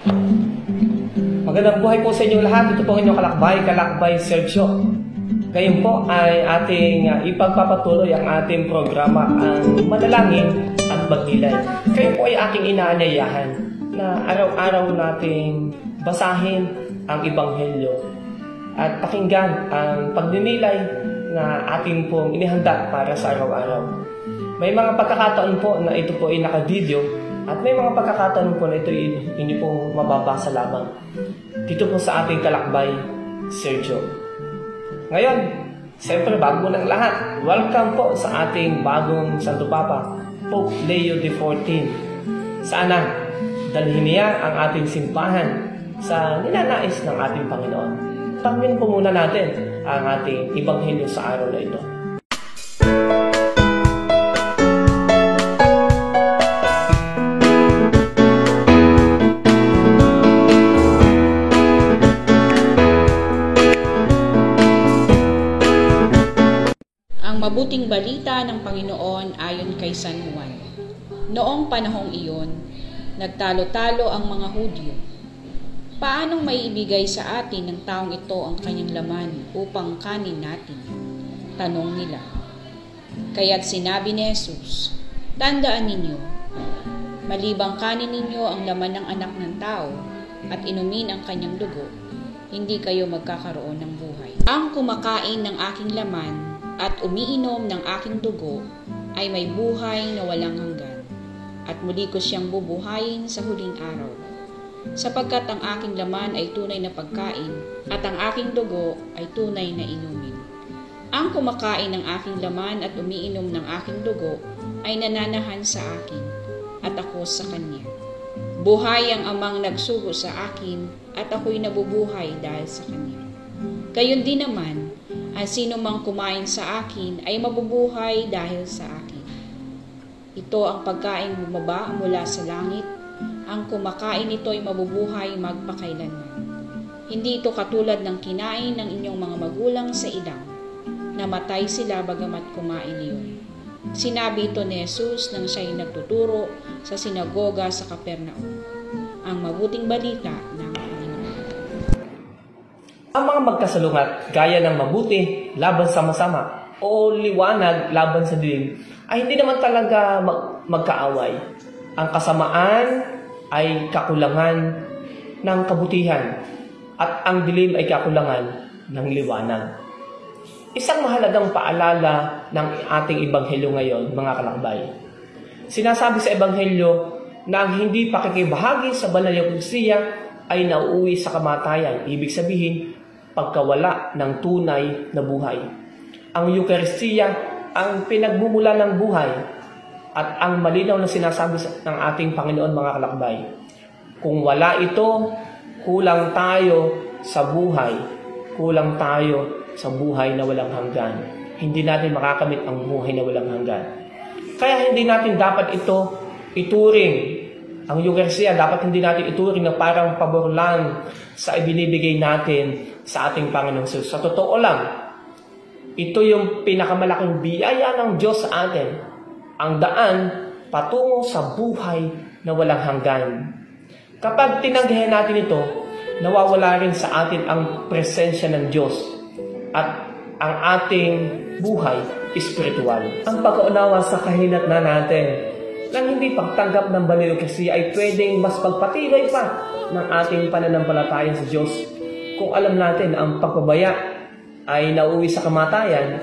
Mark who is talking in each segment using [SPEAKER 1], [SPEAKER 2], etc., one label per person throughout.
[SPEAKER 1] Magandang buhay po sa inyong lahat. Ito po ang inyong Kalakbay Sergio. Ngayon po ay ating ipagpapatuloy ang ating programa, ang Manalangin at Magnilay. Kayo po ay aking inaanyayahan na araw-araw nating basahin ang Ebanghelyo at pakinggan ang pagninilay na ating pong inihanda para sa araw-araw. May mga pagkakataon po na ito po ay naka-video at may mga pagkakataon po na ito inyo pong mababasa lamang dito po sa ating Kalakbay Sergio. Ngayon, siyempre bago ng lahat, welcome po sa ating bagong Santo Papa, Pope Leo XIV. Sana dalhin niya ang ating simbahan sa ninanais ng ating Panginoon. Pagmin po muna natin ang ating Ebanghelyo sa araw na ito.
[SPEAKER 2] Mabuting balita ng Panginoon ayon kay San Juan. Noong panahong iyon, nagtalo-talo ang mga Hudyo. Paanong maiibigay sa atin ng taong ito ang kanyang laman upang kanin natin? Tanong nila. Kaya't sinabi ni Jesus, tandaan ninyo, malibang kanin ninyo ang laman ng anak ng tao at inumin ang kanyang dugo, hindi kayo magkakaroon ng buhay. Ang kumakain ng aking laman at umiinom ng aking dugo ay may buhay na walang hanggan, at muli ko siyang bubuhayin sa huling araw. Sapagkat ang aking laman ay tunay na pagkain, at ang aking dugo ay tunay na inumin. Ang kumakain ng aking laman at umiinom ng aking dugo ay nananahan sa akin, at ako sa kanya. Buhay ang amang nagsugo sa akin, at ako'y nabubuhay dahil sa kanya. Gayon din naman, ang sino mang kumain sa akin ay mabubuhay dahil sa akin. Ito ang pagkain bumaba mula sa langit. Ang kumakain nito ay mabubuhay magpakailanman. Hindi ito katulad ng kinain ng inyong mga magulang sa ilang. Namatay sila bagamat kumain iyon. Sinabi ito ni Jesus nang siya'y nagtuturo sa sinagoga sa Capernaum. Ang mabuting balita ng
[SPEAKER 1] Ang mga magkasalungat, gaya ng mabuti laban sa masama o liwanag laban sa dilim, ay hindi naman talaga magkaaway. Ang kasamaan ay kakulangan ng kabutihan at ang dilim ay kakulangan ng liwanag. Isang mahalagang paalala ng ating Ebanghelyo ngayon, mga kalakbay. Sinasabi sa Ebanghelyo na ang hindi pakikibahagi sa banal na Eukaristiya ay nauuwi sa kamatayan. Ibig sabihin, pagkawala ng tunay na buhay. Ang Eukaristiya ang pinagmumula ng buhay at ang malinaw na sinasabi ng ating Panginoon, mga kalakbay. Kung wala ito, kulang tayo sa buhay. Kulang tayo sa buhay na walang hanggan. Hindi natin makakamit ang buhay na walang hanggan. Kaya hindi natin dapat ito ituring. Ang Eukaristiya dapat hindi natin ituring na parang pabor lang sa ibinibigay natin sa ating Panginoong Jesus. Sa totoo lang, ito yung pinakamalaking biyaya ng Diyos sa atin. Ang daan patungo sa buhay na walang hanggan. Kapag tinanggihan natin ito, nawawala rin sa atin ang presensya ng Diyos at ang ating buhay espiritual. Ang pag-unawa sa kahinatnan natin nang hindi pagtanggap ng banal na Eukaristiya ay pwedeng mas pagpatibay pa ng ating pananampalataya sa Diyos. Kung alam natin na ang pagpabaya ay nauwi sa kamatayan,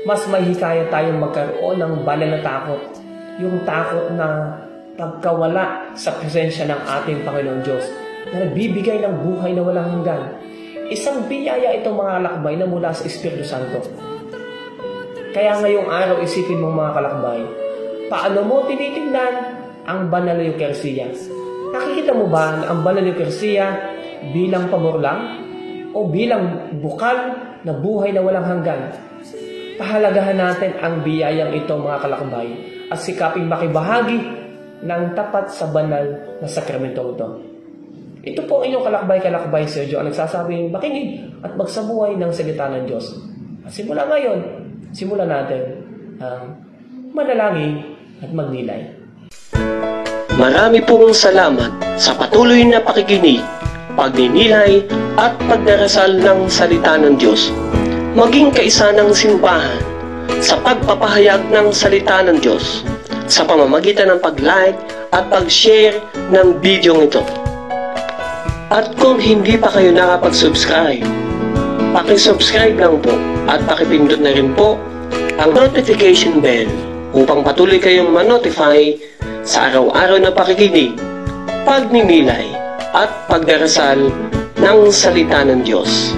[SPEAKER 1] mas mahihikayat tayong magkaroon ng banal na takot. Yung takot na pagkawala sa presensya ng ating Panginoon Diyos na nagbibigay ng buhay na walang hanggan. Isang biyaya itong mga kalakbay na mula sa Espiritu Santo. Kaya ngayong araw isipin mong mga kalakbay, paano mo tinitingnan ang banal na Eukaristiya? Nakikita mo ba na ang banal na Eukaristiya bilang pabor lang o bilang bukal na buhay na walang hanggan? Pahalagahan natin ang biyayang ito, mga kalakbay, at sikaping makibahagi ng tapat sa banal na sakramento ito. Ito po ang inyong Kalakbay Sergio ang nagsasabing makinig at magsabuhay ng salita ng Diyos. At simula ngayon, simulan natin ang manalangin at magnilay.
[SPEAKER 3] Marami pong salamat sa patuloy na pakikinig, pagninilay at pagdarasal ng salita ng Diyos. Maging kaisa ng simbahan sa pagpapahayag ng salita ng Diyos sa pamamagitan ng pag-like at pag-share ng video ito. At kung hindi pa kayo nakapag-subscribe, paki-subscribe lang po at pakipindot na rin po ang notification bell upang patuloy kayong ma-notify sa araw-araw na pakikinig, pagninilay at pagdarasal ng salita ng Diyos.